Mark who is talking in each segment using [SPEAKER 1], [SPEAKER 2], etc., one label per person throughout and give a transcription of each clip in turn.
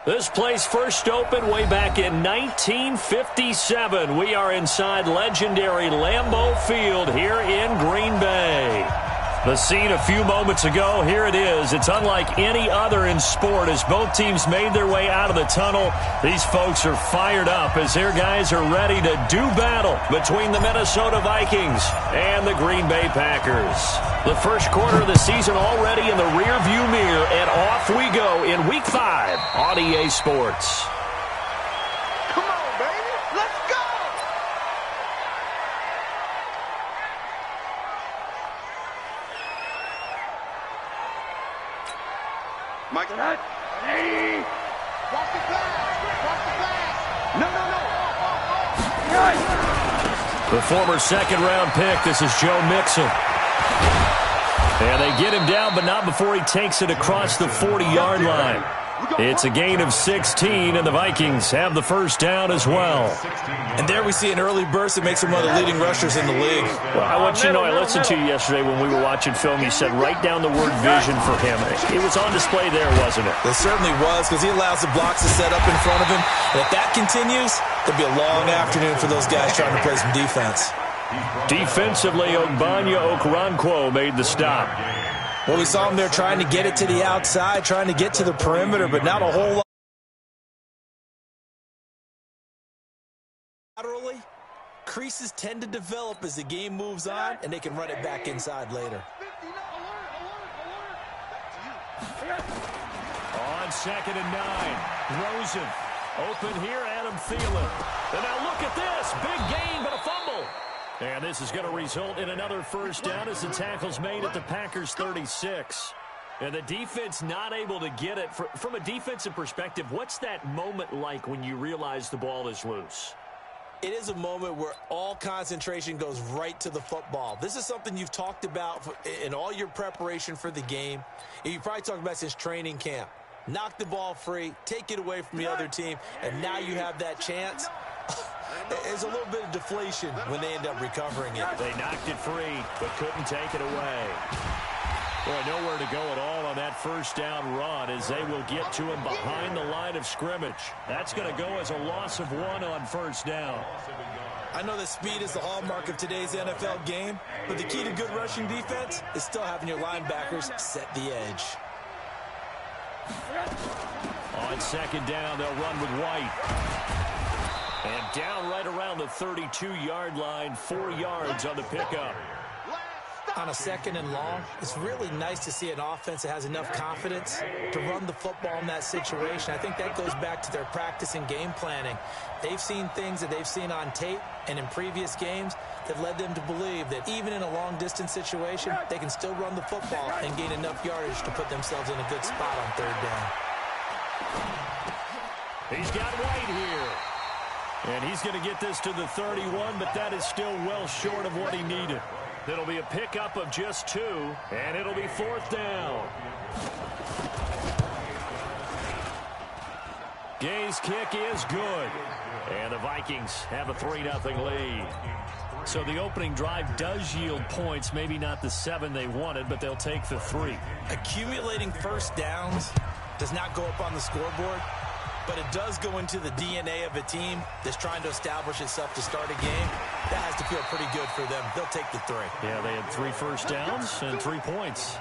[SPEAKER 1] This place first opened way back in 1957. We are inside legendary Lambeau Field here in Green Bay. The scene a few moments ago, here it is. It's unlike any other in sport as both teams made their way out of the tunnel. These folks are fired up as their guys are ready to do battle between the Minnesota Vikings and the Green Bay Packers. The first quarter of the season already in the rearview mirror, and off we go in Week 5 on EA Sports.
[SPEAKER 2] Come on, baby. Let's go! Mike, hey! Watch the glass! Watch the glass! No!
[SPEAKER 1] The former second-round pick, this is Joe Mixon. And they get him down, but not before he takes it across the 40-yard line. It's a gain of 16, and the Vikings have the first down as well.
[SPEAKER 3] And there we see an early burst that makes him one of the leading rushers in the league.
[SPEAKER 1] Well, I want you to know, I listened to you yesterday when we were watching film. You said write down the word vision for him. It was on display there, wasn't it?
[SPEAKER 3] It certainly was, because he allows the blocks to set up in front of him. And if that continues, there'll be a long afternoon for those guys trying to play some defense.
[SPEAKER 1] Defensively, Ogbanya Okoronkwo made the stop.
[SPEAKER 3] Well, we saw him there trying to get it to the outside, trying to get to the perimeter, but not a whole lot. Laterally, creases tend to develop as the game moves on, and they can run it back inside later.
[SPEAKER 1] On 2nd and 9, Rosen. Open here, Adam Thielen. And now look at this. Big gain, but a fumble. And this is going to result in another first down as the tackle's made at the Packers' 36. And the defense not able to get it. From a defensive perspective, what's that moment like when you realize the ball is loose?
[SPEAKER 3] It is a moment where all concentration goes right to the football. This is something you've talked about in all your preparation for the game. You probably talked about since training camp. Knock the ball free, take it away from the other team, and now you have that chance. There's a little bit of deflation when they end up recovering it.
[SPEAKER 1] They knocked it free, but couldn't take it away. Boy, nowhere to go at all on that first down run as they will get to him behind the line of scrimmage. That's going to go as a loss of 1 on first down.
[SPEAKER 3] I know that speed is the hallmark of today's NFL game, but the key to good rushing defense is still having your linebackers set the edge.
[SPEAKER 1] On 2nd down, they'll run with White. And down right around the 32-yard line, 4 yards on the pickup.
[SPEAKER 3] On a 2nd and long, it's really nice to see an offense that has enough confidence to run the football in that situation. I think that goes back to their practice and game planning. They've seen things that they've seen on tape and in previous games that led them to believe that even in a long-distance situation, they can still run the football and gain enough yardage to put themselves in a good spot on 3rd down.
[SPEAKER 1] He's got White here. And he's going to get this to the 31, but that is still well short of what he needed. It'll be a pickup of just 2, and it'll be 4th down. Gay's kick is good. And the Vikings have a 3-0 lead. So the opening drive does yield points, maybe not the 7 they wanted, but they'll take the 3.
[SPEAKER 3] Accumulating first downs does not go up on the scoreboard, but it does go into the DNA of a team that's trying to establish itself to start a game. That has to feel pretty good for them. They'll take the 3.
[SPEAKER 1] Yeah, they had 3 first downs and 3 points.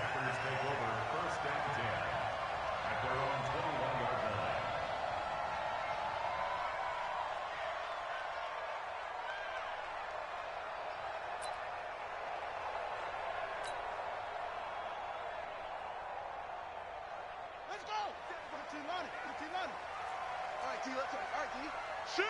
[SPEAKER 2] Let's go! All right, D, let's go. All right, D. Shoot!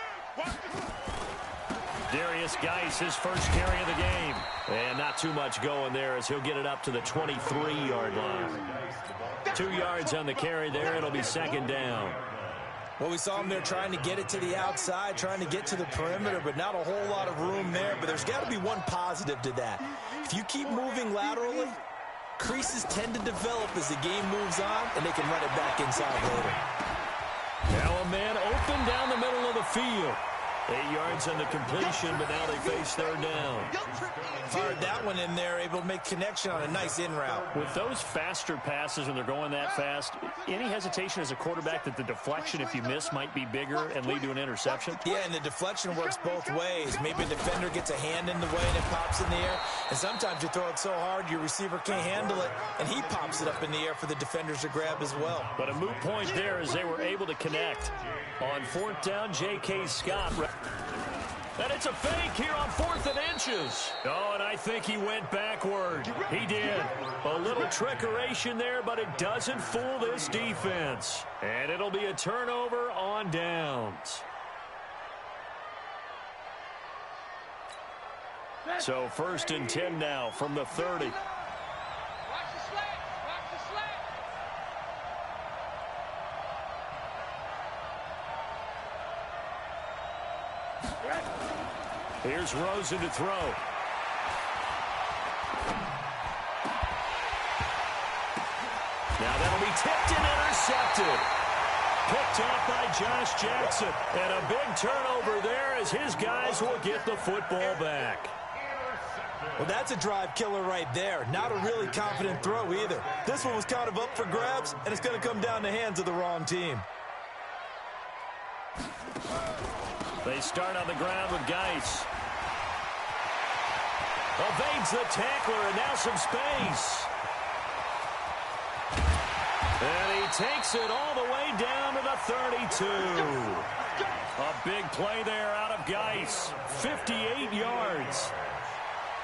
[SPEAKER 1] Darius Geis, his first carry of the game. And not too much going there as he'll get it up to the 23-yard line. 2 yards on the carry there. It'll be 2nd down.
[SPEAKER 3] Well, we saw him there trying to get it to the outside, trying to get to the perimeter, but not a whole lot of room there. But there's got to be one positive to that. If you keep moving laterally, creases tend to develop as the game moves on, and they can run it back inside later.
[SPEAKER 1] Now a man open down the middle of the field. 8 yards on the completion, but now they face third down.
[SPEAKER 3] Fired that one in there, able to make connection on a nice in route.
[SPEAKER 1] With those faster passes when they're going that fast, any hesitation as a quarterback that the deflection, if you miss, might be bigger and lead to an interception?
[SPEAKER 3] Yeah, and the deflection works both ways. Maybe a defender gets a hand in the way and it pops in the air. And sometimes you throw it so hard your receiver can't handle it, and he pops it up in the air for the defenders to grab as well.
[SPEAKER 1] But a moot point there as they were able to connect. On fourth down, J.K. Scott. And it's a fake here on 4th and inches. Oh, and I think he went backward. He did. A little trickeration there, but it doesn't fool this defense. And it'll be a turnover on downs. So 1st and 10 now from the 30. Here's Rosen to throw. Now that'll be tipped and intercepted. Picked off by Josh Jackson. And a big turnover there as his guys will get the football back.
[SPEAKER 3] Well, that's a drive killer right there. Not a really confident throw either. This one was kind of up for grabs, and it's going to come down the hands of the wrong team.
[SPEAKER 1] They start on the ground with Geis. Evades the tackler, and now some space. And he takes it all the way down to the 32. A big play there out of Geis. 58 yards.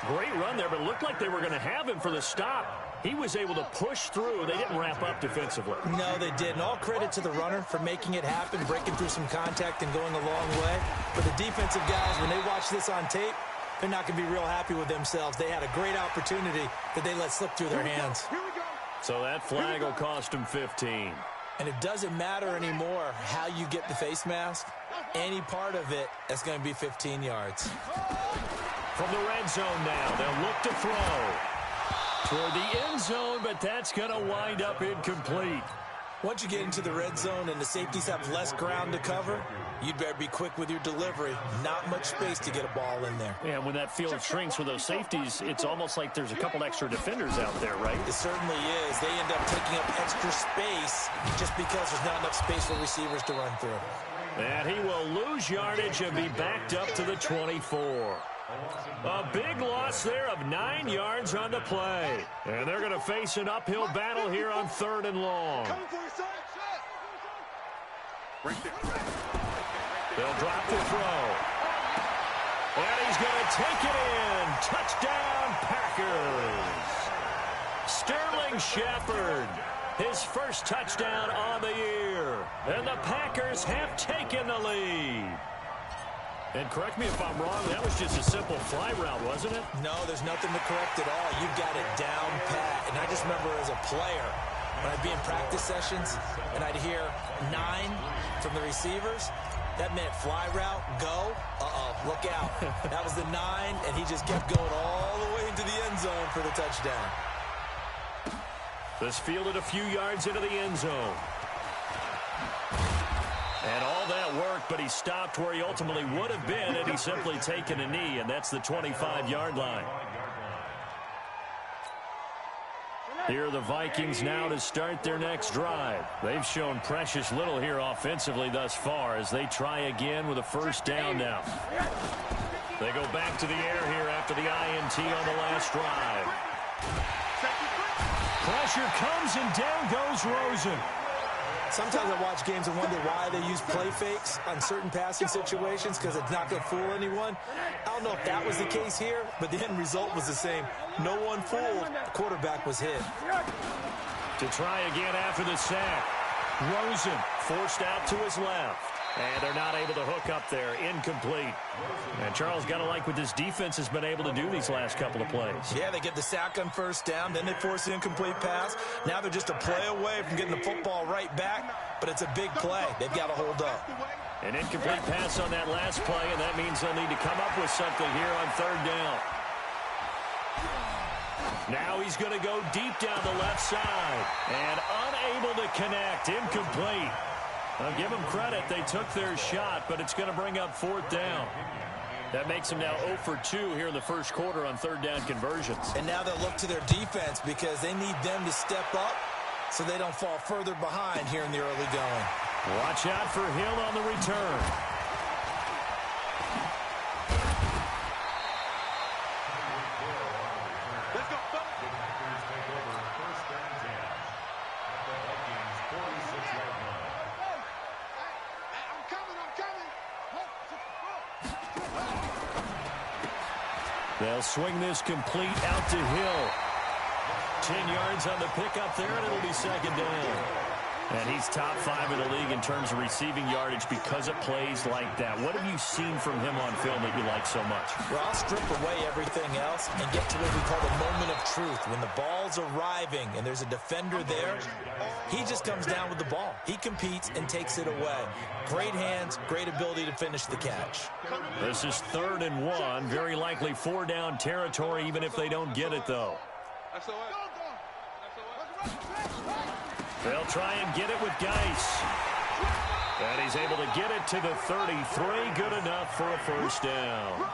[SPEAKER 1] Great run there, but it looked like they were going to have him for the stop. He was able to push through. They didn't wrap up defensively.
[SPEAKER 3] No, they didn't. All credit to the runner for making it happen, breaking through some contact and going a long way. But the defensive guys, when they watch this on tape, they're not going to be real happy with themselves. They had a great opportunity that they let slip through their hands.
[SPEAKER 1] So that flag will cost them 15.
[SPEAKER 3] And it doesn't matter anymore how you get the face mask. Any part of it, that's going to be 15 yards.
[SPEAKER 1] From the red zone now, they'll look to throw. Toward the end zone, but that's going to wind up incomplete.
[SPEAKER 3] Once you get into the red zone and the safeties have less ground to cover, you'd better be quick with your delivery. Not much space to get a ball in there.
[SPEAKER 1] Yeah, when that field shrinks with those safeties, it's almost like there's a couple extra defenders out there, right?
[SPEAKER 3] It certainly is. They end up taking up extra space just because there's not enough space for receivers to run through.
[SPEAKER 1] And he will lose yardage and be backed up to the 24. A big loss there of 9 yards on the play. And they're going to face an uphill battle here on 3rd and long. They'll drop the throw. And he's going to take it in. Touchdown, Packers. Sterling Shepard, his first touchdown on the year. And the Packers have taken the lead. And correct me if I'm wrong, that was just a simple fly route, wasn't it?
[SPEAKER 3] No, there's nothing to correct at all. You've got it down pat. And I just remember as a player, when I'd be in practice sessions and I'd hear 9 from the receivers, that meant fly route, go, look out. That was the 9, and he just kept going all the way into the end zone for the touchdown.
[SPEAKER 1] This fielded a few yards into the end zone. And all that worked, but he stopped where he ultimately would have been had he simply taken a knee, and that's the 25-yard line. Here are the Vikings now to start their next drive. They've shown precious little here offensively thus far as they try again with a first down now. They go back to the air here after the INT on the last drive. Pressure comes and down goes Rosen.
[SPEAKER 3] Sometimes I watch games and wonder why they use play fakes on certain passing situations because it's not going to fool anyone. I don't know if that was the case here, but the end result was the same. No one fooled. The quarterback was hit.
[SPEAKER 1] To try again after the sack. Rosen forced out to his left. And they're not able to hook up there. Incomplete. And Charles, got to like what this defense has been able to do these last couple of plays.
[SPEAKER 3] Yeah, they get the sack on first down, then they force the incomplete pass. Now they're just a play away from getting the football right back, but it's a big play. They've got to hold up.
[SPEAKER 1] An incomplete pass on that last play, and that means they'll need to come up with something here on 3rd down. Now he's going to go deep down the left side. And unable to connect. Incomplete. I'll give them credit. They took their shot, but it's going to bring up 4th down. That makes them now 0 for 2 here in the first quarter on 3rd down conversions.
[SPEAKER 3] And now they'll look to their defense because they need them to step up so they don't fall further behind here in the early going.
[SPEAKER 1] Watch out for Hill on the return.
[SPEAKER 2] Let's go.
[SPEAKER 1] They'll swing this complete out to Hill. 10 yards on the pickup there, and it'll be 2nd down. And he's top 5 in the league in terms of receiving yardage because of plays like that. What have you seen from him on film that you like so much?
[SPEAKER 3] Well, I'll strip away everything else and get to what we call the moment of truth. When the ball's arriving and there's a defender there, he just comes down with the ball. He competes and takes it away. Great hands, great ability to finish the catch.
[SPEAKER 1] This is 3rd and 1. Very likely 4-down territory, even if they don't get it, though. They'll try and get it with Geis. And he's able to get it to the 33. Good enough for a 1st down.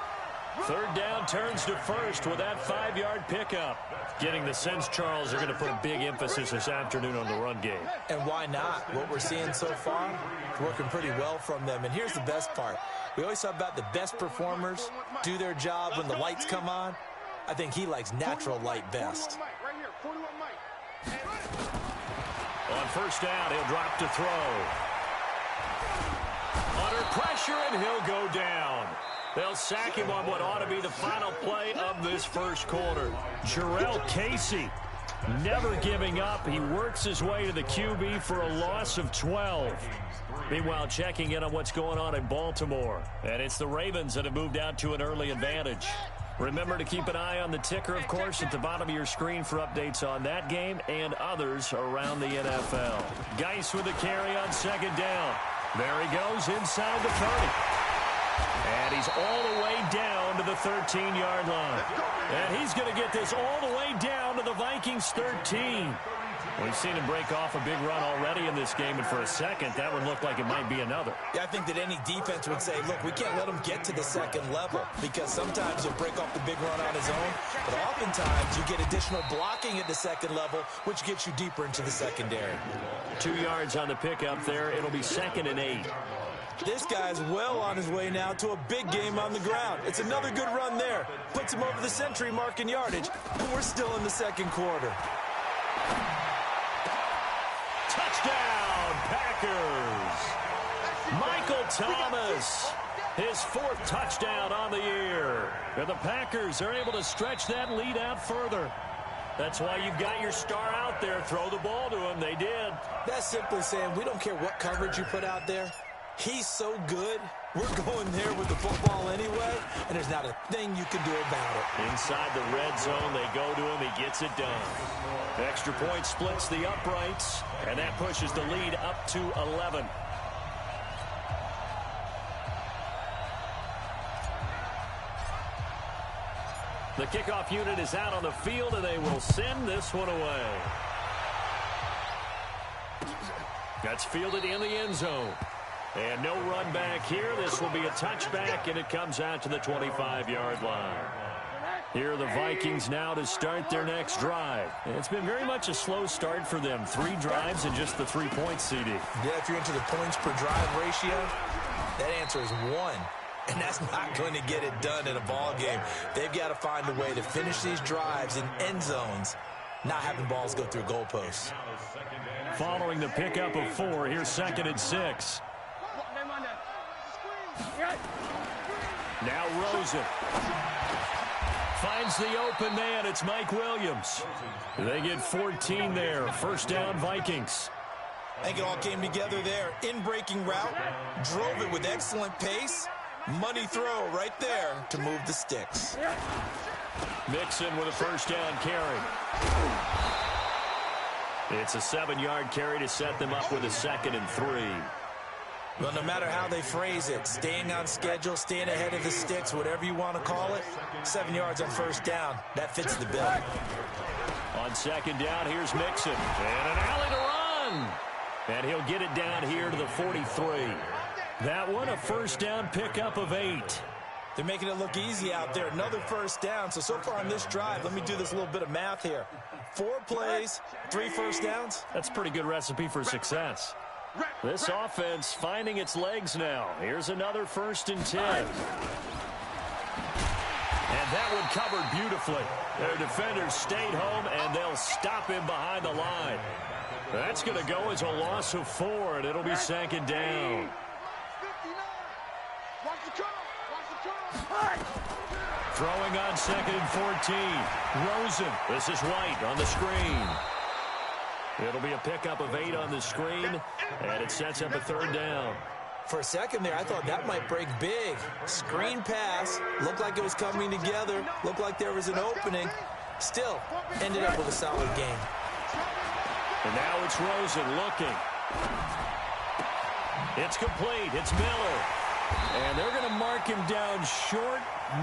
[SPEAKER 1] 3rd down turns to 1st with that 5-yard pickup. Getting the sense, Charles, they're going to put a big emphasis this afternoon on the run game.
[SPEAKER 3] And why not? What we're seeing so far is working pretty well from them. And here's the best part. We always talk about the best performers do their job when the lights come on. I think he likes natural light best.
[SPEAKER 1] On 1st down, he'll drop to throw. Under pressure, and he'll go down. They'll sack him on what ought to be the final play of this first quarter. Jarrell Casey, never giving up. He works his way to the QB for a loss of 12. Meanwhile, checking in on what's going on in Baltimore. And it's the Ravens that have moved out to an early advantage. Remember to keep an eye on the ticker, of course, at the bottom of your screen for updates on that game and others around the NFL. Geis with the carry on 2nd down. There he goes inside the 30. And he's all the way down to the 13-yard line. And he's going to get this all the way down to the Vikings 13. We've seen him break off a big run already in this game, and for a second, that would look like it might be another.
[SPEAKER 3] Yeah, I think that any defense would say, look, we can't let him get to the 2nd level because sometimes he'll break off the big run on his own, but oftentimes you get additional blocking at the 2nd level, which gets you deeper into the secondary.
[SPEAKER 1] 2 yards on the pickup there. It'll be 2nd and 8.
[SPEAKER 3] This guy's well on his way now to a big game on the ground. It's another good run there. Puts him over the century mark in yardage, and we're still in the 2nd quarter.
[SPEAKER 1] Touchdown, Packers. Michael Thomas, his 4th touchdown on the year. And the Packers are able to stretch that lead out further. That's why you've got your star out there. Throw the ball to him. They did.
[SPEAKER 3] That's simply saying we don't care what coverage you put out there. He's so good, we're going there with the football anyway, and there's not a thing you can do about it.
[SPEAKER 1] Inside the red zone, they go to him. He gets it done. Extra point splits the uprights, and that pushes the lead up to 11. The kickoff unit is out on the field, and they will send this one away. That's fielded in the end zone. And no run back here. This will be a touchback, and it comes out to the 25-yard line. Here are the Vikings now to start their next drive. It's been very much a slow start for them. 3 drives and just the 3 points, CD.
[SPEAKER 3] Yeah, if you're into the points per drive ratio, that answer is 1. And that's not going to get it done in a ball game. They've got to find a way to finish these drives in end zones, not having balls go through goalposts.
[SPEAKER 1] Following the pickup of 4, here's 2nd and 6. Now Rosen finds the open man. It's Mike Williams. They get 14 there. 1st down, Vikings.
[SPEAKER 3] I think it all came together there. In-breaking route, drove it with excellent pace. Money throw right there to move the sticks.
[SPEAKER 1] Mixon with a 1st down carry. It's a 7-yard carry to set them up with a 2nd and 3.
[SPEAKER 3] Well, no matter how they phrase it, staying on schedule, staying ahead of the sticks, whatever you want to call it, 7 yards on 1st down, that fits the bill.
[SPEAKER 1] On 2nd down, here's Mixon. And an alley to run. And he'll get it down here to the 43. That one, a first down pickup of 8.
[SPEAKER 3] They're making it look easy out there. Another first down. So far on this drive, let me do this little bit of math here. 4 plays, 3 first downs.
[SPEAKER 1] That's a pretty good recipe for success. This offense finding its legs now. Here's another 1st and 10. And that one covered beautifully. Their defenders stayed home, and they'll stop him behind the line. That's going to go as a loss of 4, and it'll be 2nd down. Throwing on 2nd and 14. Rosen. This is White on the screen. It'll be a pickup of 8 on the screen, and it sets up a 3rd down.
[SPEAKER 3] For a second there, I thought that might break big. Screen pass. Looked like it was coming together. Looked like there was an opening. Still, ended up with a solid game.
[SPEAKER 1] And now it's Rosen looking. It's complete. It's Miller. And they're going to mark him down short,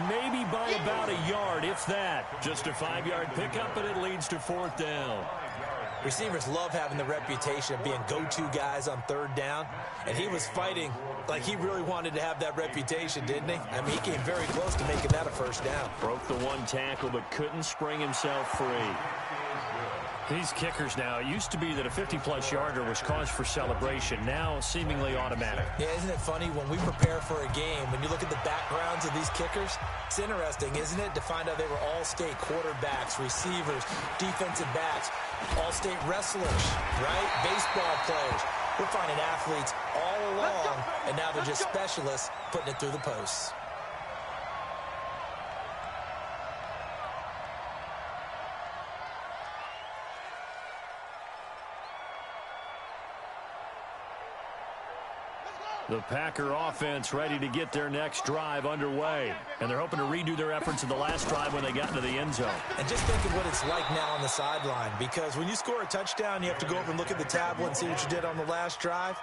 [SPEAKER 1] maybe by about a yard, if that. Just a 5-yard pickup, and it leads to 4th down.
[SPEAKER 3] Receivers love having the reputation of being go-to guys on 3rd down. And he was fighting like he really wanted to have that reputation, didn't he? I mean, he came very close to making that a 1st down.
[SPEAKER 1] Broke the 1 tackle, but couldn't spring himself free. These kickers now, it used to be that a 50-plus yarder was cause for celebration. Now, seemingly automatic.
[SPEAKER 3] Yeah, isn't it funny when we prepare for a game, when you look at the backgrounds of these kickers, it's interesting, isn't it, to find out they were all-state quarterbacks, receivers, defensive backs, all-state wrestlers, right? Baseball players. We're finding athletes all along, and now they're just specialists putting it through the posts.
[SPEAKER 1] The Packer offense ready to get their next drive underway. And they're hoping to redo their efforts in the last drive when they got into the end zone.
[SPEAKER 3] And just think of what it's like now on the sideline. Because when you score a touchdown, you have to go over and look at the tablet and see what you did on the last drive.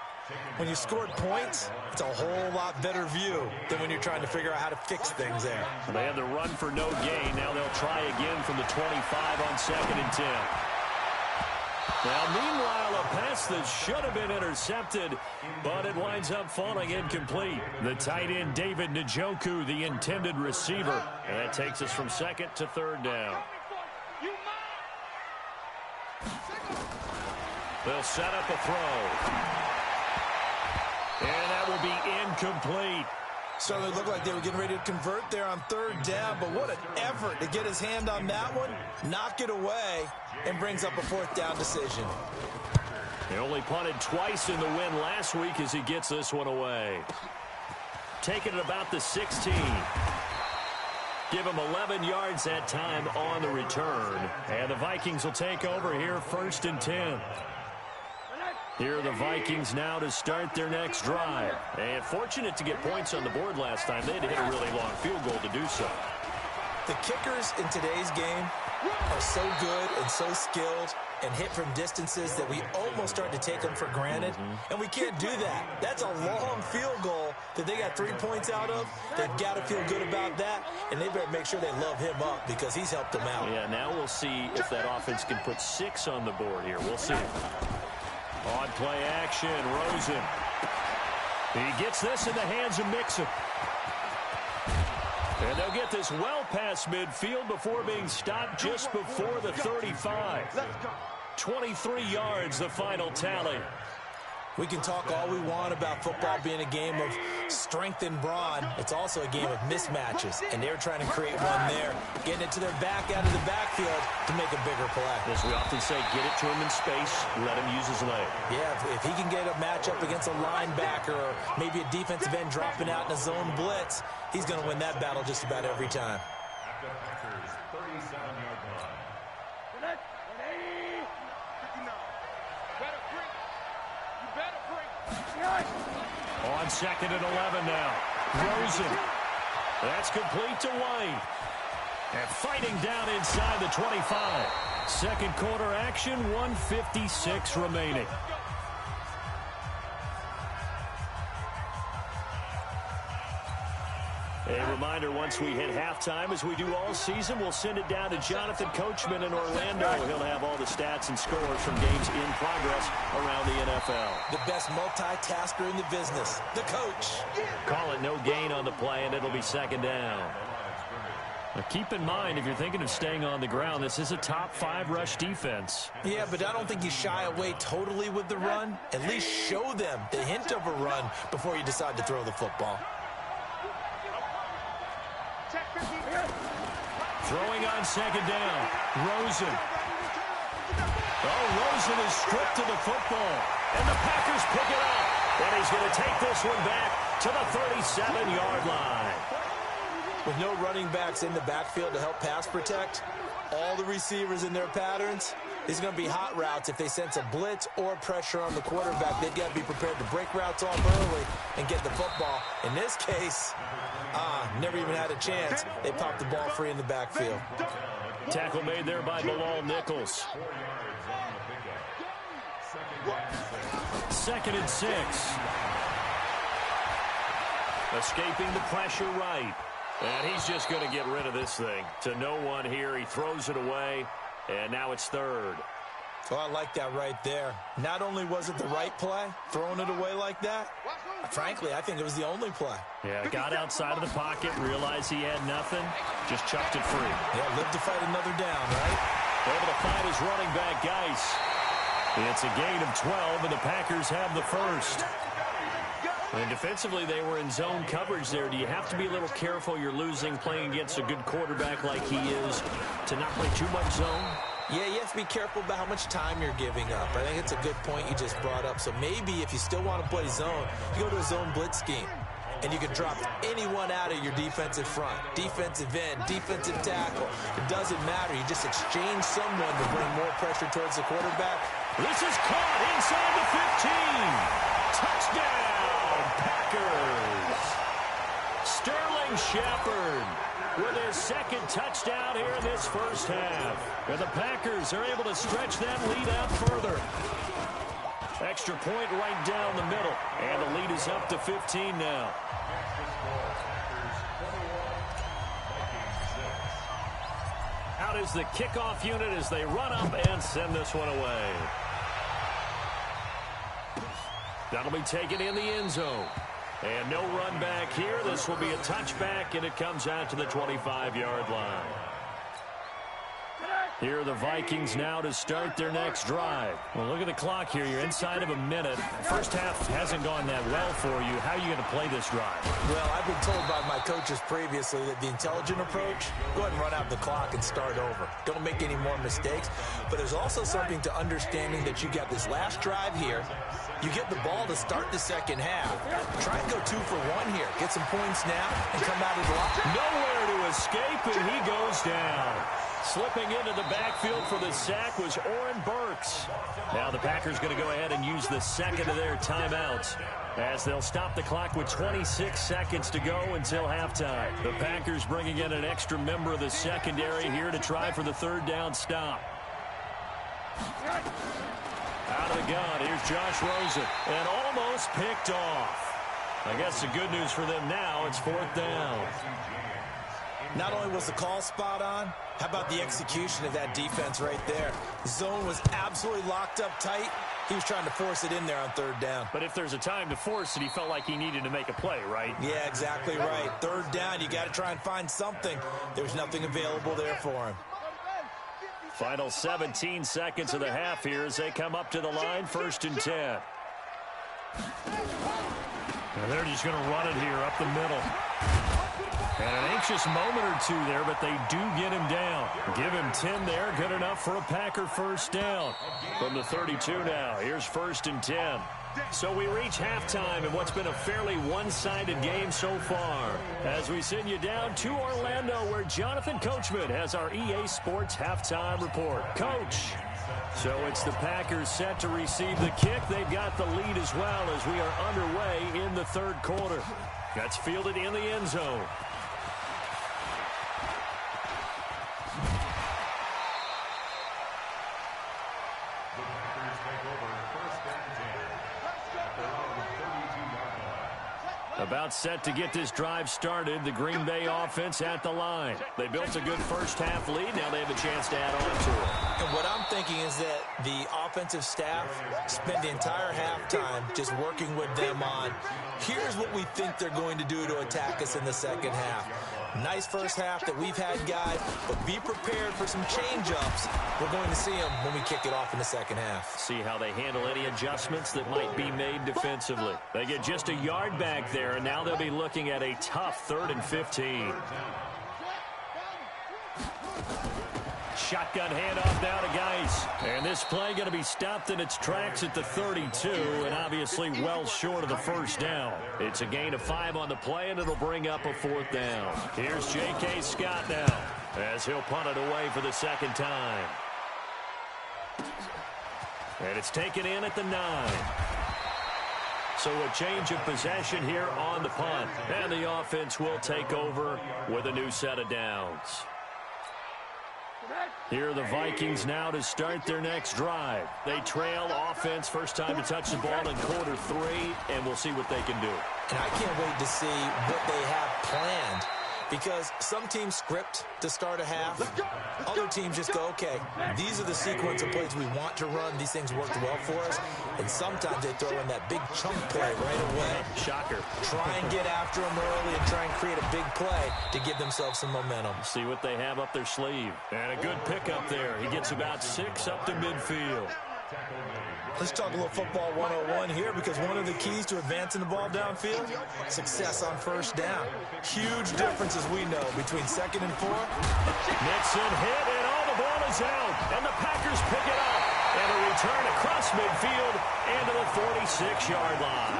[SPEAKER 3] When you scored points, it's a whole lot better view than when you're trying to figure out how to fix things there.
[SPEAKER 1] They had the run for no gain. Now they'll try again from the 25 on 2nd and 10. Now, meanwhile, a pass that should have been intercepted, but it winds up falling incomplete. The tight end, David Njoku, the intended receiver. And that takes us from 2nd to 3rd down. They'll set up a throw. And that will be incomplete.
[SPEAKER 3] Certainly looked like they were getting ready to convert there on 3rd down, but what an effort to get his hand on that one, knock it away, and brings up a 4th down decision.
[SPEAKER 1] He only punted twice in the win last week as he gets this one away. Taking it about the 16. Give him 11 yards that time on the return. And the Vikings will take over here 1st and 10. Here are the Vikings now to start their next drive. And fortunate to get points on the board last time. They had to hit a really long field goal to do so.
[SPEAKER 3] The kickers in today's game are so good and so skilled and hit from distances that we almost start to take them for granted. And we can't do that. That's a long field goal that they got 3 points out of. They've got to feel good about that, and they better make sure they love him up because he's helped them out.
[SPEAKER 1] Yeah, now we'll see if that offense can put 6 on the board here. We'll see. On play action, Rosen. He gets this in the hands of Mixon. And they'll get this well past midfield before being stopped just before the 35. 23 yards, the final tally.
[SPEAKER 3] We can talk all we want about football being a game of strength and brawn. It's also a game of mismatches, and they're trying to create one there, getting it to their back out of the backfield to make a bigger play.
[SPEAKER 1] As we often say, get it to him in space, let him use his leg.
[SPEAKER 3] Yeah, if he can get a matchup against a linebacker or maybe a defensive end dropping out in a zone blitz, he's going to win that battle just about every time.
[SPEAKER 1] On 2nd and 11 now. Rosen. That's complete to White. And fighting down inside the 25. Second quarter action, 1:56 remaining. A reminder, once we hit halftime, as we do all season, we'll send it down to Jonathan Coachman in Orlando. He'll have all the stats and scores from games in progress around the NFL.
[SPEAKER 3] The best multitasker in the business, the coach.
[SPEAKER 1] Call it no gain on the play, and it'll be second down. Now keep in mind, if you're thinking of staying on the ground, this is a top 5 rush defense.
[SPEAKER 3] Yeah, but I don't think you shy away totally with the run. At least show them the hint of a run before you decide to throw the football.
[SPEAKER 1] Throwing on second down. Rosen. Oh, Rosen is stripped to the football. And the Packers pick it up. And he's going to take this one back to the 37-yard line.
[SPEAKER 3] With no running backs in the backfield to help pass protect, all the receivers in their patterns, these are going to be hot routes. If they sense a blitz or pressure on the quarterback, they've got to be prepared to break routes off early and get the football. In this case, never even had a chance. They popped the ball free in the backfield.
[SPEAKER 1] Tackle made there by Bilal Nichols. 2nd and 6. Escaping the pressure right. And he's just going to get rid of this thing. To no one here. He throws it away. And now it's 3rd.
[SPEAKER 3] Oh, I like that right there. Not only was it the right play, throwing it away like that, frankly, I think it was the only play.
[SPEAKER 1] Yeah, got outside of the pocket, realized he had nothing, just chucked it free.
[SPEAKER 3] Yeah, live to fight another down, right?
[SPEAKER 1] Able to find his running back, Geis. It's a gain of 12, and the Packers have the first. And defensively, they were in zone coverage there. Do you have to be a little careful? You're losing, playing against a good quarterback like he is, to not play too much zone?
[SPEAKER 3] Yeah, you have to be careful about how much time you're giving up. I think it's a good point you just brought up. So maybe if you still want to play zone, you go to a zone blitz scheme. And you can drop anyone out of your defensive front. Defensive end, defensive tackle. It doesn't matter. You just exchange someone to bring more pressure towards the quarterback.
[SPEAKER 1] This is caught inside the 15. Touchdown, Packers. Sterling Shepard with his 2nd touchdown here in this first half. And the Packers are able to stretch that lead out further. Extra point right down the middle. And the lead is up to 15 now. Out is the kickoff unit as they run up and send this one away. That'll be taken in the end zone. And no run back here. This will be a touchback, and it comes out to the 25-yard line. Here are the Vikings now to start their next drive. Well, look at the clock here. You're inside of a minute. First half hasn't gone that well for you. How are you going to play this drive?
[SPEAKER 3] Well, I've been told by my coaches previously that the intelligent approach, go ahead and run out the clock and start over. Don't make any more mistakes. But there's also something to understanding that you got this last drive here. You get the ball to start the second half. Try and go 2 for 1 here. Get some points now and come out of the lock.
[SPEAKER 1] Nowhere to escape, and he goes down. Slipping into the backfield for the sack was Oren Burks. Now the Packers going to go ahead and use the second of their timeouts as they'll stop the clock with 26 seconds to go until halftime. The Packers bringing in an extra member of the secondary here to try for the 3rd down stop. Out of the gun, here's Josh Rosen, and almost picked off. I guess the good news for them now, it's 4th down.
[SPEAKER 3] Not only was the call spot on, how about the execution of that defense right there? The zone was absolutely locked up tight. He was trying to force it in there on 3rd down.
[SPEAKER 1] But if there's a time to force it, he felt like he needed to make a play, right?
[SPEAKER 3] Yeah, exactly right. 3rd down, you got to try and find something. There's nothing available there for him.
[SPEAKER 1] Final 17 seconds of the half here as they come up to the line, 1st and 10. And they're just going to run it here up the middle. And an anxious moment or two there, but they do get him down. Give him 10 there, good enough for a Packer 1st down. From the 32 now, here's 1st and 10. So we reach halftime in what's been a fairly one-sided game so far. As we send you down to Orlando, where Jonathan Coachman has our EA Sports halftime report. Coach. So it's the Packers set to receive the kick. They've got the lead as well as we are underway in the 3rd quarter. That's fielded in the end zone. About set to get this drive started. The Green Bay offense at the line. They built a good first-half lead. Now they have a chance to add on to it.
[SPEAKER 3] And what I'm thinking is that the offensive staff spent the entire halftime just working with them on, here's what we think they're going to do to attack us in the second half. Nice first half that we've had, guys, but be prepared for some change-ups. We're going to see them when we kick it off in the second half.
[SPEAKER 1] See how they handle any adjustments that might be made defensively. They get just a yard back there, and now they'll be looking at a tough 3rd and 15. Shotgun handoff now to Geis. And this play going to be stopped in its tracks at the 32, and obviously well short of the first down. It's a gain of 5 on the play, and it'll bring up a 4th down. Here's J.K. Scott now, as he'll punt it away for the second time. And it's taken in at the 9. So a change of possession here on the punt. And the offense will take over with a new set of downs. Here are the Vikings now to start their next drive. They trail offense, first time to touch the ball in quarter 3, and we'll see what they can do.
[SPEAKER 3] And I can't wait to see what they have planned, because some teams script to start a half. Other teams just go, okay, these are the sequence of plays we want to run. These things worked well for us. And sometimes they throw in that big chunk play right away.
[SPEAKER 1] Shocker.
[SPEAKER 3] Try and get after them early and try and create a big play to give themselves some momentum.
[SPEAKER 1] See what they have up their sleeve. And a good pickup there. He gets about 6 up to midfield.
[SPEAKER 3] Let's talk a little football 101 here, because one of the keys to advancing the ball downfield, success on first down. Huge difference, as we know, between 2nd and 4.
[SPEAKER 1] Mixon hit, and all the ball is out. And the Packers pick it up. And a return across midfield into the 46-yard line.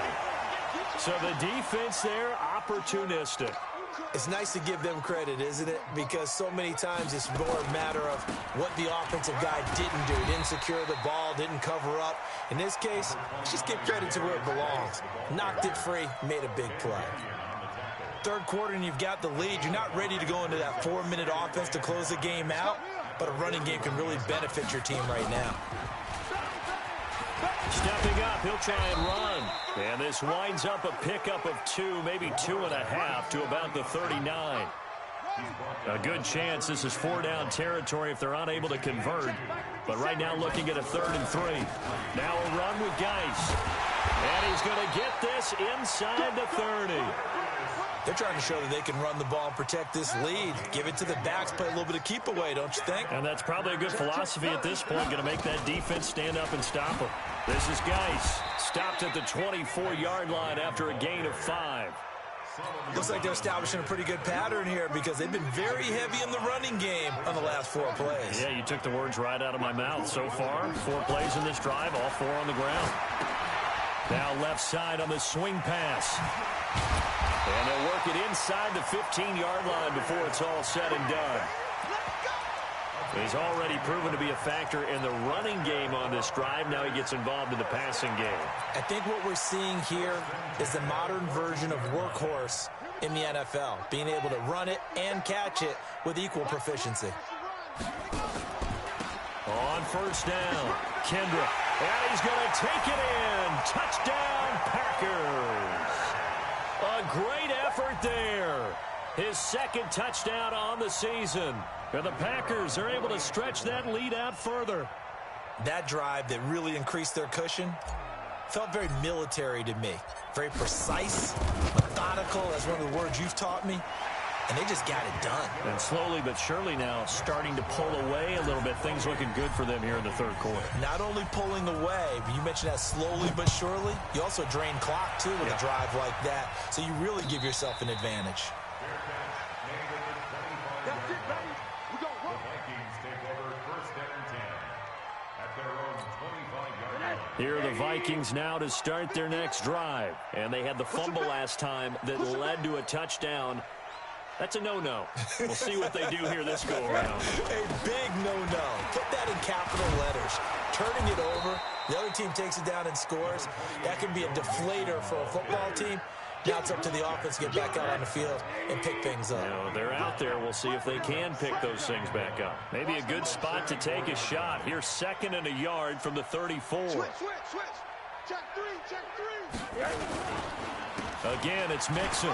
[SPEAKER 1] So the defense there, opportunistic.
[SPEAKER 3] It's nice to give them credit, isn't it? Because so many times it's more a matter of what the offensive guy didn't do. Didn't secure the ball, didn't cover up. In this case, let's just give credit to where it belongs. Knocked it free, made a big play. Third quarter and you've got the lead. You're not ready to go into that 4-minute offense to close the game out, but a running game can really benefit your team right now.
[SPEAKER 1] Stepping up, he'll try and run. And this winds up a pickup of 2, maybe 2.5 to about the 39. A good chance this is 4-down territory if they're unable to convert. But right now looking at a 3rd and 3. Now a run with Geis. And he's going to get this inside the 30.
[SPEAKER 3] They're trying to show that they can run the ball and protect this lead. Give it to the backs, play a little bit of keep away, don't you think?
[SPEAKER 1] And that's probably a good philosophy at this point, going to make that defense stand up and stop them. This is Geis, stopped at the 24-yard line after a gain of 5.
[SPEAKER 3] Looks like they're establishing a pretty good pattern here, because they've been very heavy in the running game on the last 4 plays.
[SPEAKER 1] Yeah, you took the words right out of my mouth. So far, 4 plays in this drive, all 4 on the ground. Now left side on the swing pass. And they'll work it inside the 15-yard line before it's all said and done. He's already proven to be a factor in the running game on this drive. Now he gets involved in the passing game.
[SPEAKER 3] I think what we're seeing here is the modern version of workhorse in the NFL, being able to run it and catch it with equal proficiency.
[SPEAKER 1] On first down, Kendrick. And he's going to take it in. Touchdown, Packers. A great effort there. His 2nd touchdown on the season. And the Packers are able to stretch that lead out further.
[SPEAKER 3] That drive that really increased their cushion felt very military to me. Very precise, methodical, that's one of the words you've taught me. And they just got it done.
[SPEAKER 1] And slowly but surely now starting to pull away a little bit. Things looking good for them here in the 3rd quarter.
[SPEAKER 3] Not only pulling away, but you mentioned that slowly but surely. You also drain clock, too, with a drive like that. So you really give yourself an advantage.
[SPEAKER 2] That's it, baby. We go.
[SPEAKER 4] The Vikings take over 1st and 10 at their own 25-yard line.
[SPEAKER 1] Here are the Vikings now to start their next drive. And they had the fumble last time that led to a touchdown. That's a no-no. We'll see what they do here this go-around.
[SPEAKER 3] A big no-no. Put that in capital letters. Turning it over, the other team takes it down and scores. That can be a deflator for a football team. Now it's up to the offense to get back out on the field and pick things up.
[SPEAKER 1] You know, they're out there. We'll see if they can pick those things back up. Maybe a good spot to take a shot. Here's 2nd and a yard from the 34.
[SPEAKER 2] Switch. Check 3.
[SPEAKER 1] A Again, it's Mixon.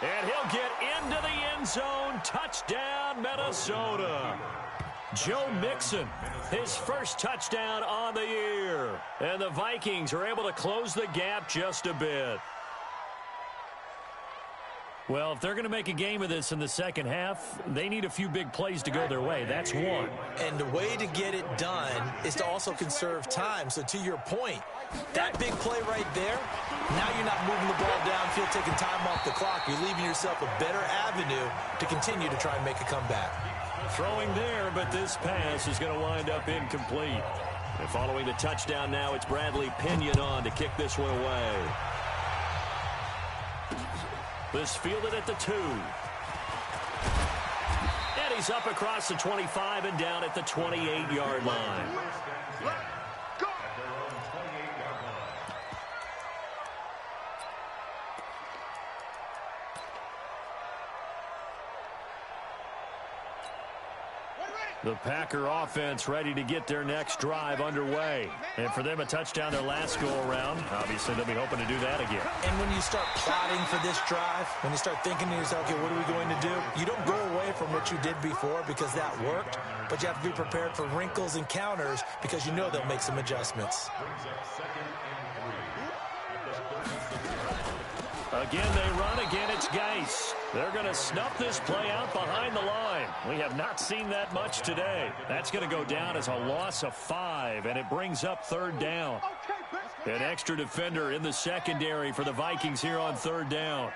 [SPEAKER 1] And he'll get into the end zone. Touchdown, Minnesota. Joe Mixon, his first touchdown on the year. And the Vikings are able to close the gap just a bit. Well, if they're going to make a game of this in the second half, they need a few big plays to go their way. That's one.
[SPEAKER 3] And the way to get it done is to also conserve time. So to your point, that big play right there, now you're not moving the ball downfield, taking time off the clock. You're leaving yourself a better avenue to continue to try and make a comeback.
[SPEAKER 1] Throwing there, but this pass is going to wind up incomplete. And following the touchdown now, it's Bradley Pinion on to kick this one away. This fielded at the 2. And he's up across the 25 and down at the 28-yard line. The Packer offense ready to get their next drive underway. And for them, a touchdown their last go-around. Obviously, they'll be hoping to do that again.
[SPEAKER 3] And when you start plotting for this drive, when you start thinking to yourself, okay, what are we going to do? You don't go away from what you did before because that worked, but you have to be prepared for wrinkles and counters because you know they'll make some adjustments.
[SPEAKER 1] Again, they run. Again, it's Geis. They're going to snuff this play out behind the line. We have not seen that much today. That's going to go down as a loss of 5, and it brings up third down. An extra defender in the secondary for the Vikings here on third down.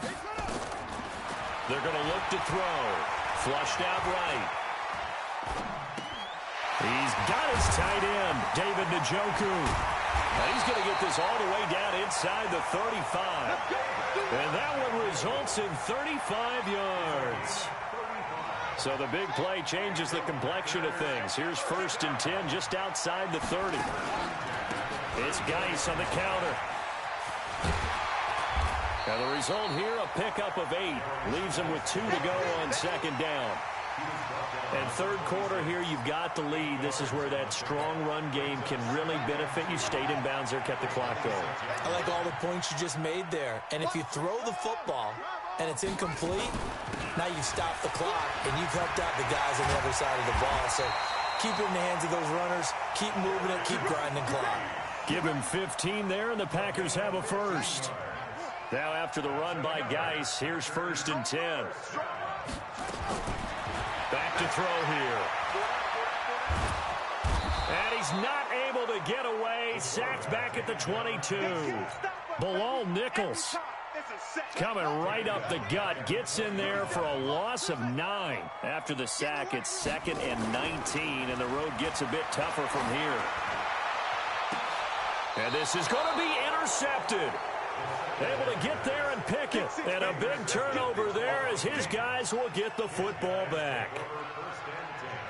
[SPEAKER 1] They're going to look to throw. Flushed out right. He's got his tight end, David Njoku. And he's going to get this all the way down inside the 35. And that one results in 35 yards. So the big play changes the complexion of things. Here's 1st and 10 just outside the 30. It's Geis on the counter. And the result here, a pickup of 8. Leaves him with 2 to go on second down. And third quarter here, you've got the lead. This is where that strong run game can really benefit you. Stayed in bounds there, kept the clock going.
[SPEAKER 3] I like all the points you just made there. And if you throw the football and it's incomplete, now you've stopped the clock and you've helped out the guys on the other side of the ball. So keep it in the hands of those runners. Keep moving it. Keep grinding clock.
[SPEAKER 1] Give him 15 there, and the Packers have a first. Now after the run by Geis, here's 1st and 10. Back to throw here. And he's not able to get away. Sacked back at the 22. Bilal Nichols coming right up the gut. Gets in there for a loss of 9. After the sack, it's 2nd and 19. And the road gets a bit tougher from here. And this is going to be intercepted. Able to get there and pick it. And a big turnover there as his guys will get the football back.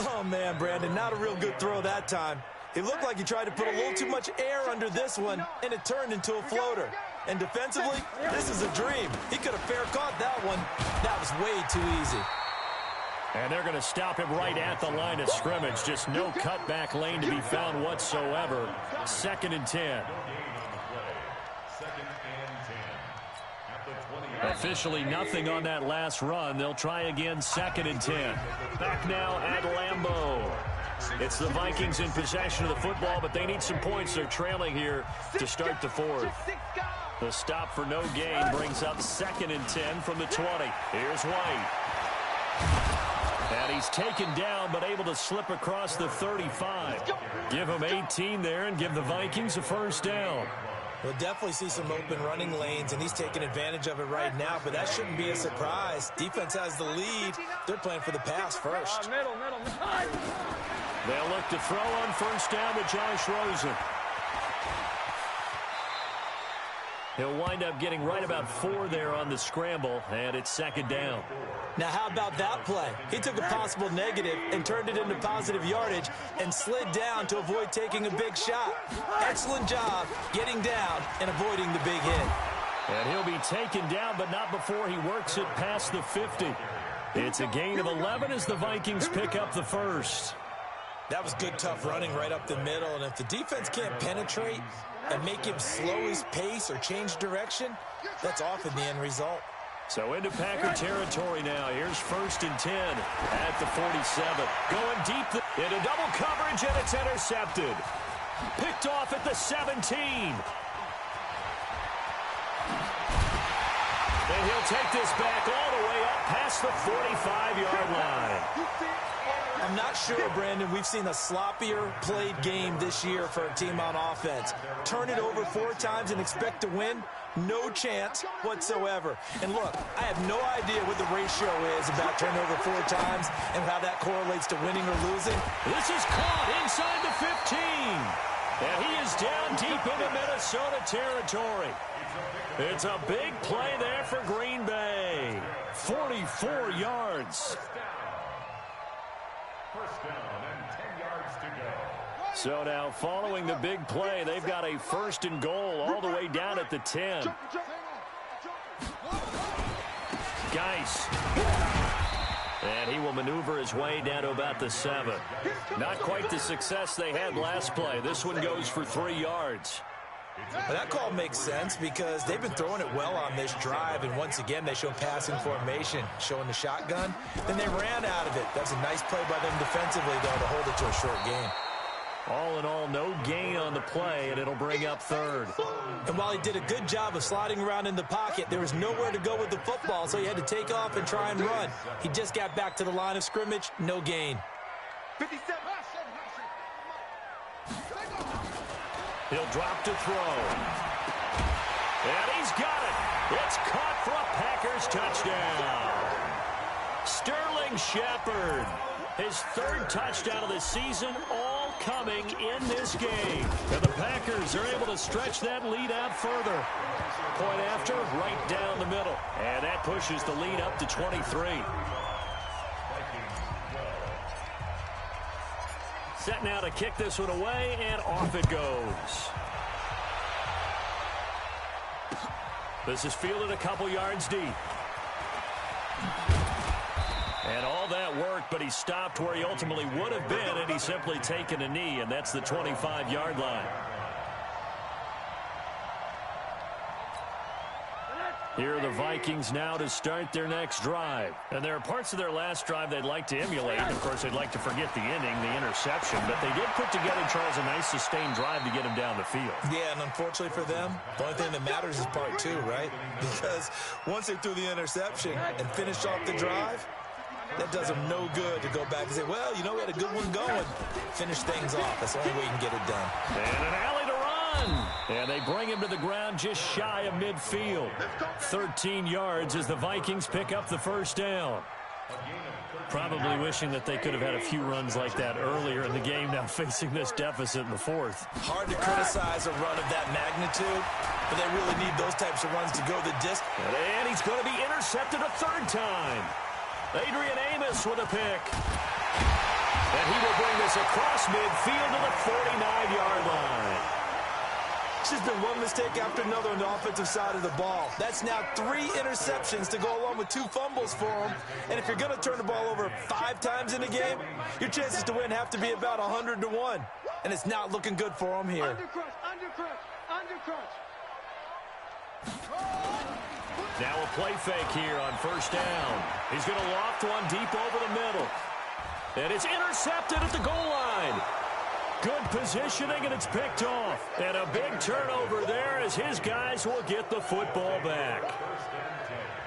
[SPEAKER 3] Oh, man, Brandon, not a real good throw that time. It looked like he tried to put a little too much air under this one, and it turned into a floater. And defensively, this is a dream. He could have fair caught that one. That was way too easy.
[SPEAKER 1] And they're going to stop him right at the line of scrimmage. Just no cutback lane to be found whatsoever. 2nd and 10. Officially nothing on that last run. They'll try again, 2nd and 10. Back now at Lambeau. It's the Vikings in possession of the football, but they need some points. They're trailing here to start the 4th. The stop for no gain brings up 2nd and 10 from the 20. Here's White. And he's taken down, but able to slip across the 35. Give him 18 there and give the Vikings a first down.
[SPEAKER 3] We'll definitely see some open running lanes, and he's taking advantage of it right now, but that shouldn't be a surprise. Defense has the lead. They're playing for the pass first.
[SPEAKER 2] Middle.
[SPEAKER 1] They'll look to throw on first down with Josh Rosen. He'll wind up getting right about 4 there on the scramble, and it's 2nd down.
[SPEAKER 3] Now, how about that play? He took a possible negative and turned it into positive yardage and slid down to avoid taking a big shot. Excellent job getting down and avoiding the big hit.
[SPEAKER 1] And he'll be taken down, but not before he works it past the 50. It's a gain of 11 as the Vikings pick up the first.
[SPEAKER 3] That was good, tough running right up the middle. And if the defense can't penetrate and make him slow his pace or change direction, that's often the end result.
[SPEAKER 1] So into Packer territory now. Here's 1st and 10 at the 47. Going deep into double coverage, and it's intercepted. Picked off at the 17. And he'll take this back all the way up past the 45-yard line.
[SPEAKER 3] I'm not sure, Brandon, we've seen a sloppier played game this year for a team on offense. Turn it over 4 times and expect to win? No chance whatsoever. And look, I have no idea what the ratio is about turnover 4 times and how that correlates to winning or losing.
[SPEAKER 1] This is caught inside the 15. And he is down deep into Minnesota territory. It's a big play there for Green Bay. 44 yards.
[SPEAKER 4] First down and 10 yards to go.
[SPEAKER 1] So now following the big play, they've got a 1st and goal all the way down at the 10. Geis. And he will maneuver his way down to about the 7. Not quite the success they had last play. This one goes for 3 yards.
[SPEAKER 3] Well, that call makes sense because they've been throwing it well on this drive, and once again they show passing formation, showing the shotgun. Then they ran out of it. That's a nice play by them defensively, though, to hold it to a short game.
[SPEAKER 1] All in all, no gain on the play, and it'll bring up 3rd.
[SPEAKER 3] And while he did a good job of sliding around in the pocket, there was nowhere to go with the football, so he had to take off and try and run. He just got back to the line of scrimmage, no gain.
[SPEAKER 2] 57.
[SPEAKER 1] He'll drop to throw. And he's got it. It's caught for a Packers touchdown. Sterling Shepard, his 3rd touchdown of the season, all coming in this game. And the Packers are able to stretch that lead out further. Point after, right down the middle. And that pushes the lead up to 23. Set now to kick this one away, and off it goes. This is fielded a couple yards deep. And all that work, but he stopped where he ultimately would have been, and he's simply taken a knee, and that's the 25-yard line. Here are the Vikings now to start their next drive. And there are parts of their last drive they'd like to emulate. Of course, they'd like to forget the ending, the interception. But they did put together, Charles, a nice sustained drive to get him down the field.
[SPEAKER 3] Yeah, and unfortunately for them, the only thing that matters is part 2, right? Because once they threw the interception and finished off the drive, that does them no good to go back and say, well, you know, we had a good one going. Finish things off. That's the only way you can get it done.
[SPEAKER 1] And an alley to run. And they bring him to the ground just shy of midfield. 13 yards as the Vikings pick up the 1st down. Probably wishing that they could have had a few runs like that earlier in the game, now facing this deficit in the 4th.
[SPEAKER 3] Hard to criticize a run of that magnitude, but they really need those types of runs to go the distance.
[SPEAKER 1] And he's going to be intercepted a 3rd time. Adrian Amos with a pick. And he will bring this across midfield to the 49-yard line.
[SPEAKER 3] It's just been one mistake after another on the offensive side of the ball. That's now 3 interceptions to go along with 2 fumbles for him. And if you're going to turn the ball over 5 times in a game, your chances to win have to be about 100 to 1. And it's not looking good for him here.
[SPEAKER 2] Undercrush.
[SPEAKER 1] Now a play fake here on 1st down. He's going to loft one deep over the middle. And it's intercepted at the goal line. Good positioning, and it's picked off. And a big turnover there as his guys will get the football back.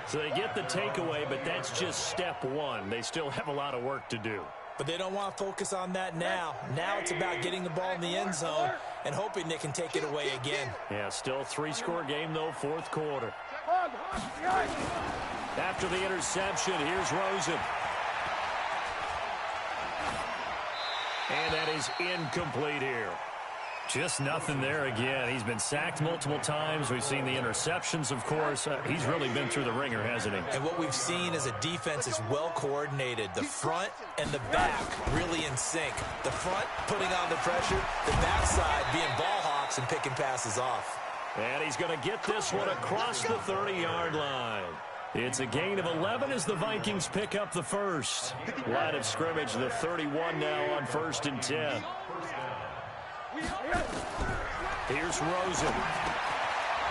[SPEAKER 1] So they get the takeaway, but that's just step 1. They still have a lot of work to do.
[SPEAKER 3] But they don't want to focus on that now. Now it's about getting the ball in the end zone and hoping they can take it away again.
[SPEAKER 1] Yeah, still 3-score game, though, 4th quarter. After the interception, here's Rosen. And that is incomplete here. Just nothing there again. He's been sacked multiple times. We've seen the interceptions, of course. He's really been through the ringer, hasn't he?
[SPEAKER 3] And what we've seen is a defense is well coordinated. The front and the back really in sync. The front putting on the pressure. The backside being ball hawks and picking passes off.
[SPEAKER 1] And he's going to get this one across the 30-yard line. It's a gain of 11 as the Vikings pick up the first. Line of scrimmage, the 31 now on 1st and 10. Here's Rosen.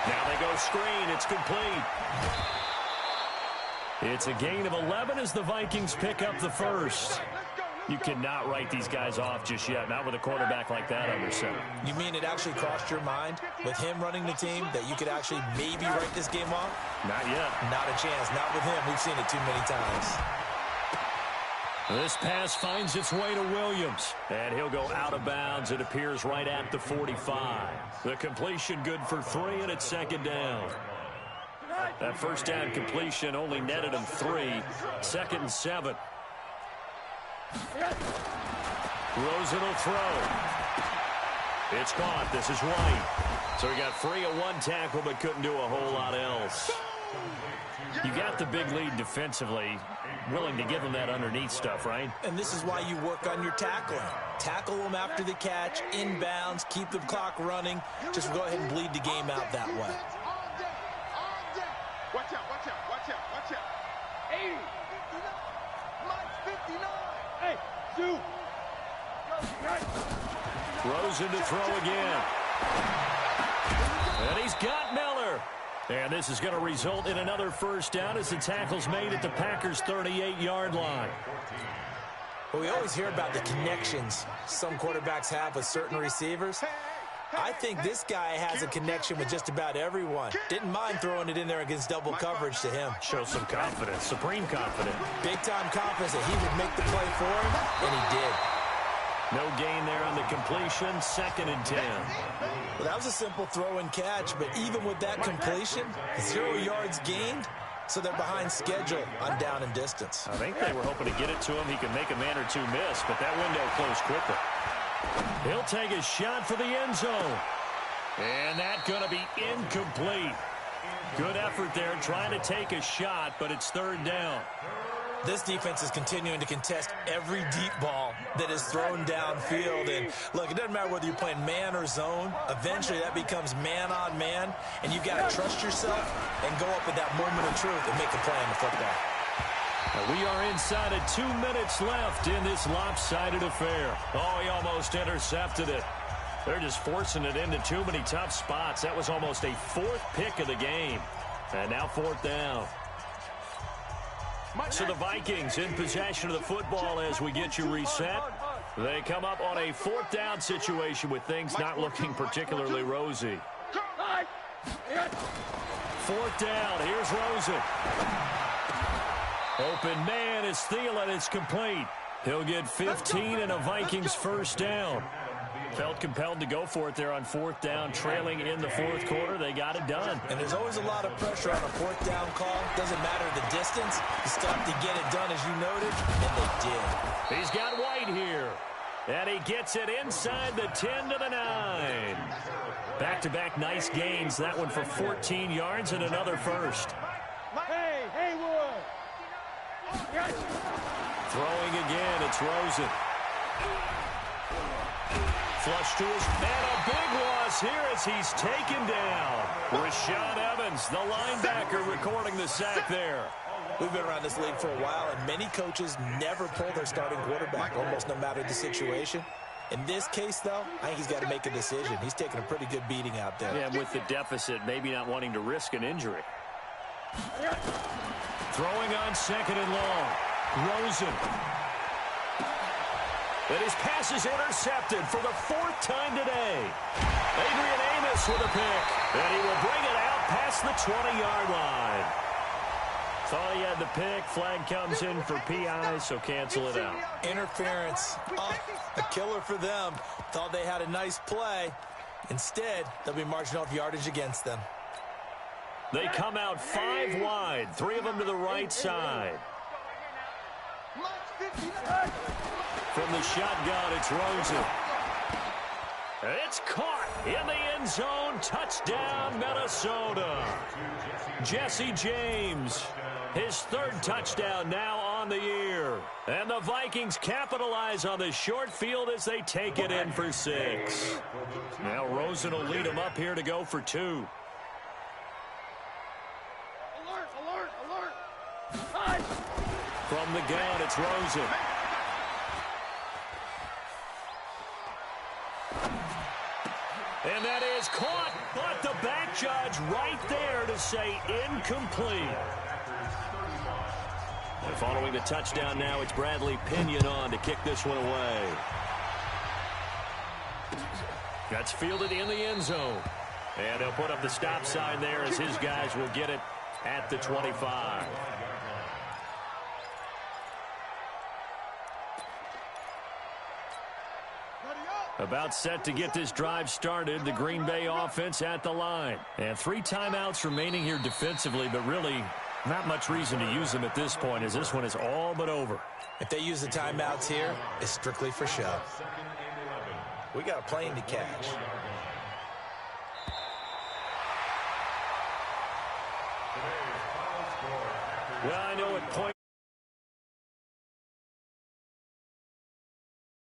[SPEAKER 1] Now they go screen. It's complete. It's a gain of 11 as the Vikings pick up the first. You cannot write these guys off just yet, not with a quarterback like that under center.
[SPEAKER 3] You mean it actually crossed your mind with him running the team that you could actually maybe write this game off?
[SPEAKER 1] Not yet.
[SPEAKER 3] Not a chance. Not with him. We've seen it too many times.
[SPEAKER 1] This pass finds its way to Williams, and he'll go out of bounds. It appears right at the 45. The completion good for 3, and it's 2nd down. That 1st down completion only netted him 3. 2nd and 7. Rosen will throw. It's caught. This is White. So he got free of 1 tackle but couldn't do a whole lot else. You got the big lead defensively. Willing to give him that underneath stuff, right?
[SPEAKER 3] And this is why you work on your tackling. Tackle them after the catch, inbounds, keep the clock running. Just go ahead and bleed the game out that way.
[SPEAKER 2] Watch out, watch out, watch out, watch out. 80. Mike's 59. Hey, shoot.
[SPEAKER 1] Rosen to throw again. And he's got Miller. And this is going to result in another 1st down as the tackle's made at the Packers' 38-yard line.
[SPEAKER 3] Well, we always hear about the connections some quarterbacks have with certain receivers. I think this guy has a connection with just about everyone. Didn't mind throwing it in there against double coverage to him.
[SPEAKER 1] Shows some confidence, supreme confidence.
[SPEAKER 3] Big-time confidence that he would make the play for him, and he did.
[SPEAKER 1] No gain there on the completion, 2nd and 10.
[SPEAKER 3] Well, that was a simple throw and catch, but even with that completion, 0 yards gained, so they're behind schedule on down and distance.
[SPEAKER 1] I think they were hoping to get it to him. He could make a man or two miss, but that window closed quickly. He'll take a shot for the end zone. And that's going to be incomplete. Good effort there trying to take a shot, but it's 3rd down.
[SPEAKER 3] This defense is continuing to contest every deep ball that is thrown downfield. And, look, it doesn't matter whether you're playing man or zone. Eventually, that becomes man-on-man, and you've got to trust yourself and go up at that moment of truth and make a play on the football.
[SPEAKER 1] We are inside of 2 minutes left in this lopsided affair. Oh, he almost intercepted it. They're just forcing it into too many tough spots. That was almost a 4th pick of the game. And now 4th down. So the Vikings in possession of the football as we get you reset. They come up on a 4th down situation with things not looking particularly rosy. 4th down. Here's Rosen. Open man is Thielen. It's complete. He'll get 15 and a Vikings 1st down. Felt compelled to go for it there on 4th down, trailing in the 4th quarter. They got it done.
[SPEAKER 3] And there's always a lot of pressure on a 4th down call. Doesn't matter the distance. You still have to get it done, as you noted, and they did.
[SPEAKER 1] He's got White here. And he gets it inside the 10 to the 9. Back-to-back nice gains. That one for 14 yards and another 1st.
[SPEAKER 2] Hey, Haywood.
[SPEAKER 1] Throwing again, it's Rosen. Flush to his man, a big loss here as he's taken down. Rashaan Evans, the linebacker, recording the sack there.
[SPEAKER 3] We've been around this league for a while, and many coaches never pull their starting quarterback, almost no matter the situation. In this case, though, I think he's got to make a decision. He's taking a pretty good beating out there.
[SPEAKER 1] Yeah, with the deficit, maybe not wanting to risk an injury. Throwing on 2nd and long. Rosen. And his pass is intercepted for the 4th time today. Adrian Amos with a pick. And he will bring it out past the 20-yard line. Thought he had the pick. Flag comes in for PI, so cancel it out.
[SPEAKER 3] Interference. Oh, a killer for them. Thought they had a nice play. Instead, they'll be marching off yardage against them.
[SPEAKER 1] They come out 5 wide. 3 of them to the right side. From the shotgun, it's Rosen. It's caught in the end zone. Touchdown, Minnesota. Jesse James, his 3rd touchdown now on the year. And the Vikings capitalize on the short field as they take it in for 6. Now Rosen will lead them up here to go for 2.
[SPEAKER 2] Alert, alert, alert.
[SPEAKER 1] From the gun, it's Rosen. And that is caught, but the back judge right there to say incomplete. And following the touchdown now, it's Bradley Pinion on to kick this one away. That's fielded in the end zone. And they'll put up the stop sign there as his guys will get it at the 25. About set to get this drive started, the Green Bay offense at the line. And 3 timeouts remaining here defensively, but really not much reason to use them at this point as this one is all but over.
[SPEAKER 3] If they use the timeouts here, it's strictly for show. We got a plane to catch.
[SPEAKER 1] Well, I know at point